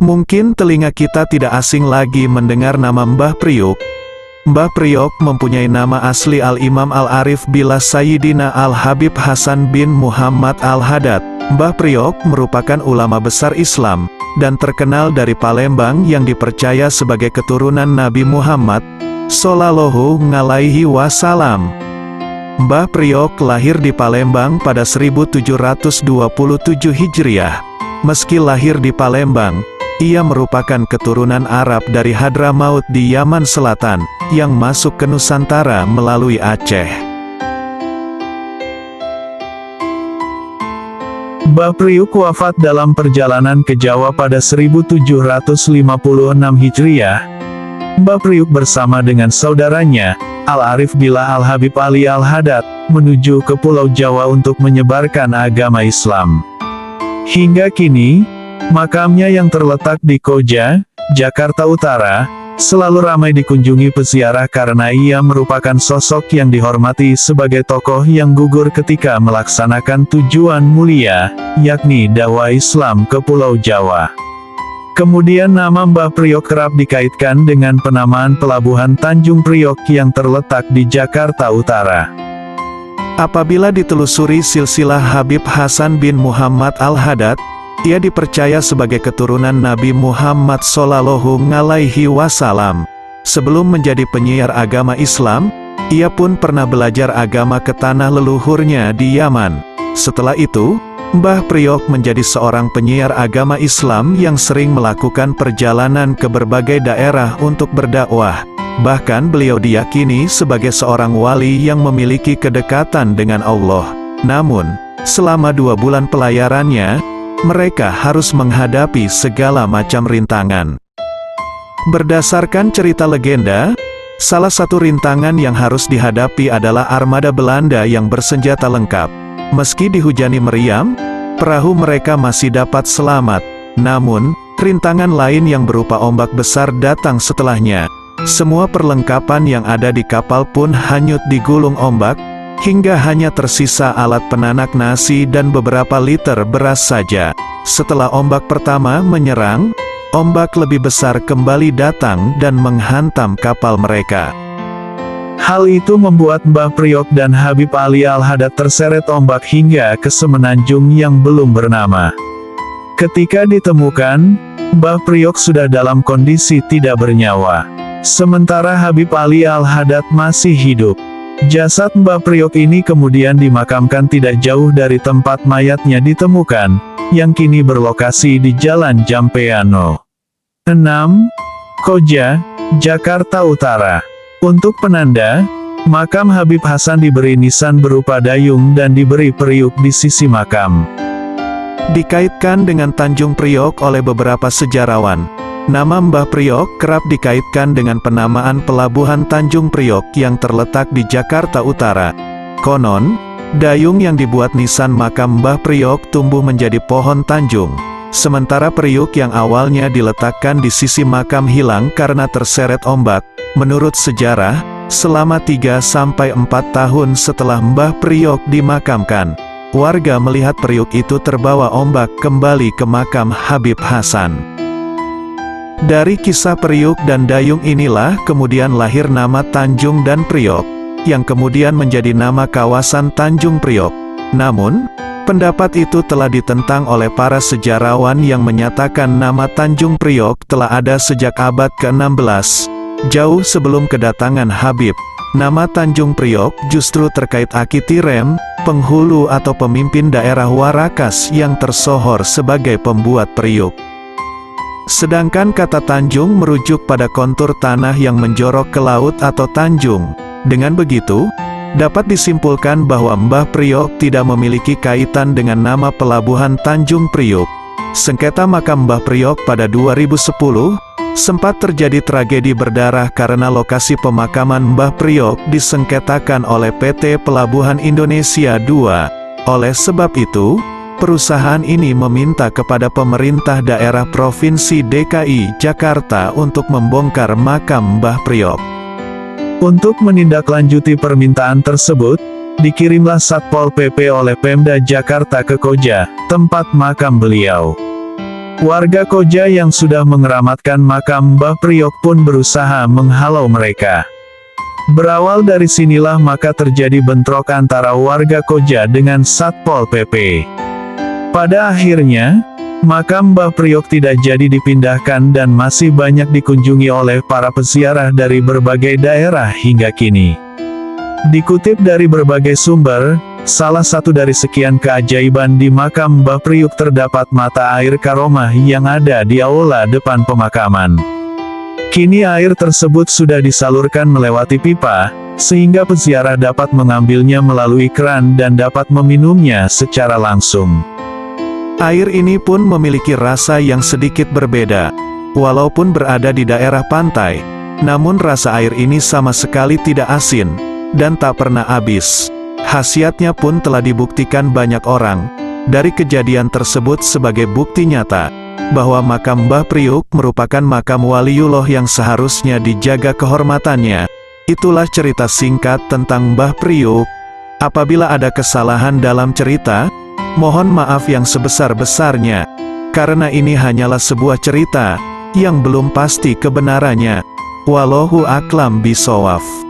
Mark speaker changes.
Speaker 1: Mungkin telinga kita tidak asing lagi mendengar nama Mbah Priuk. Mbah Priok mempunyai nama asli Al-Imam Al-Arif Billah Sayyidina Al-Habib Hasan bin Muhammad Al-Haddad. Mbah Priok merupakan ulama besar Islam, dan terkenal dari Palembang yang dipercaya sebagai keturunan Nabi Muhammad Sallallahu Alaihi Wasallam. Mbah Priok lahir di Palembang pada 1727 Hijriah. Meski lahir di Palembang, ia merupakan keturunan Arab dari Hadramaut di Yaman Selatan, yang masuk ke Nusantara melalui Aceh. Mbah Priuk wafat dalam perjalanan ke Jawa pada 1756 Hijriah. Mbah Priuk bersama dengan saudaranya, Al-Arif Billah Al-Habib Ali Al-Haddad, menuju ke Pulau Jawa untuk menyebarkan agama Islam. Hingga kini, makamnya yang terletak di Koja, Jakarta Utara, selalu ramai dikunjungi peziarah karena ia merupakan sosok yang dihormati sebagai tokoh yang gugur ketika melaksanakan tujuan mulia, yakni dakwah Islam ke Pulau Jawa. Kemudian nama Mbah Priok kerap dikaitkan dengan penamaan Pelabuhan Tanjung Priok yang terletak di Jakarta Utara. Apabila ditelusuri silsilah Habib Hasan bin Muhammad Al-Haddad, ia dipercaya sebagai keturunan Nabi Muhammad Sallallahu Alaihi Wasallam. Sebelum menjadi penyiar agama Islam, ia pun pernah belajar agama ke tanah leluhurnya di Yaman. Setelah itu, Mbah Priok menjadi seorang penyiar agama Islam yang sering melakukan perjalanan ke berbagai daerah untuk berdakwah. Bahkan beliau diyakini sebagai seorang wali yang memiliki kedekatan dengan Allah. Namun, selama 2 bulan pelayarannya, mereka harus menghadapi segala macam rintangan. Berdasarkan cerita legenda, salah satu rintangan yang harus dihadapi adalah armada Belanda yang bersenjata lengkap. Meski dihujani meriam, perahu mereka masih dapat selamat. Namun, rintangan lain yang berupa ombak besar datang setelahnya. Semua perlengkapan yang ada di kapal pun hanyut digulung ombak, hingga hanya tersisa alat penanak nasi dan beberapa liter beras saja. Setelah ombak pertama menyerang, ombak lebih besar kembali datang dan menghantam kapal mereka. Hal itu membuat Mbah Priok dan Habib Ali Al-Haddad terseret ombak hingga ke semenanjung yang belum bernama. Ketika ditemukan, Mbah Priok sudah dalam kondisi tidak bernyawa. Sementara Habib Ali Al-Haddad masih hidup. Jasad Mbah Priok ini kemudian dimakamkan tidak jauh dari tempat mayatnya ditemukan, yang kini berlokasi di Jalan Jampeano 6, Koja, Jakarta Utara. Untuk penanda, makam Habib Hasan diberi nisan berupa dayung dan diberi periuk di sisi makam. Dikaitkan dengan Tanjung Priok oleh beberapa sejarawan. Nama Mbah Priok kerap dikaitkan dengan penamaan Pelabuhan Tanjung Priok yang terletak di Jakarta Utara. Konon, dayung yang dibuat nisan makam Mbah Priok tumbuh menjadi pohon tanjung. Sementara periuk yang awalnya diletakkan di sisi makam hilang karena terseret ombak. Menurut sejarah, selama 3-4 tahun setelah Mbah Priok dimakamkan, warga melihat periuk itu terbawa ombak kembali ke makam Habib Hasan. Dari kisah periuk dan dayung inilah kemudian lahir nama Tanjung dan Priok, yang kemudian menjadi nama kawasan Tanjung Priok. Namun, pendapat itu telah ditentang oleh para sejarawan yang menyatakan nama Tanjung Priok telah ada sejak abad ke-16, jauh sebelum kedatangan Habib. Nama Tanjung Priok justru terkait Aki Tirem, penghulu atau pemimpin daerah Warakas yang tersohor sebagai pembuat periuk. Sedangkan kata Tanjung merujuk pada kontur tanah yang menjorok ke laut atau tanjung. Dengan begitu, dapat disimpulkan bahwa Mbah Priok tidak memiliki kaitan dengan nama Pelabuhan Tanjung Priok. Sengketa makam Mbah Priok pada 2010, sempat terjadi tragedi berdarah karena lokasi pemakaman Mbah Priok disengketakan oleh PT Pelabuhan Indonesia II. Oleh sebab itu, perusahaan ini meminta kepada pemerintah daerah Provinsi DKI Jakarta untuk membongkar makam Mbah Priok. Untuk menindaklanjuti permintaan tersebut, dikirimlah Satpol PP oleh Pemda Jakarta ke Koja, tempat makam beliau. Warga Koja yang sudah mengeramatkan makam Mbah Priok pun berusaha menghalau mereka. Berawal dari sinilah maka terjadi bentrok antara warga Koja dengan Satpol PP. Pada akhirnya, makam Mbah Priok tidak jadi dipindahkan dan masih banyak dikunjungi oleh para peziarah dari berbagai daerah hingga kini. Dikutip dari berbagai sumber, salah satu dari sekian keajaiban di makam Mbah Priok terdapat mata air karomah yang ada di aula depan pemakaman. Kini air tersebut sudah disalurkan melewati pipa, sehingga peziarah dapat mengambilnya melalui keran dan dapat meminumnya secara langsung. Air ini pun memiliki rasa yang sedikit berbeda. Walaupun berada di daerah pantai, namun rasa air ini sama sekali tidak asin, dan tak pernah habis. Khasiatnya pun telah dibuktikan banyak orang. Dari kejadian tersebut sebagai bukti nyata, bahwa makam Mbah Priok merupakan makam waliullah yang seharusnya dijaga kehormatannya. Itulah cerita singkat tentang Mbah Priok. Apabila ada kesalahan dalam cerita, mohon maaf yang sebesar-besarnya, karena ini hanyalah sebuah cerita, yang belum pasti kebenarannya. Wallahu a'lam bishawab.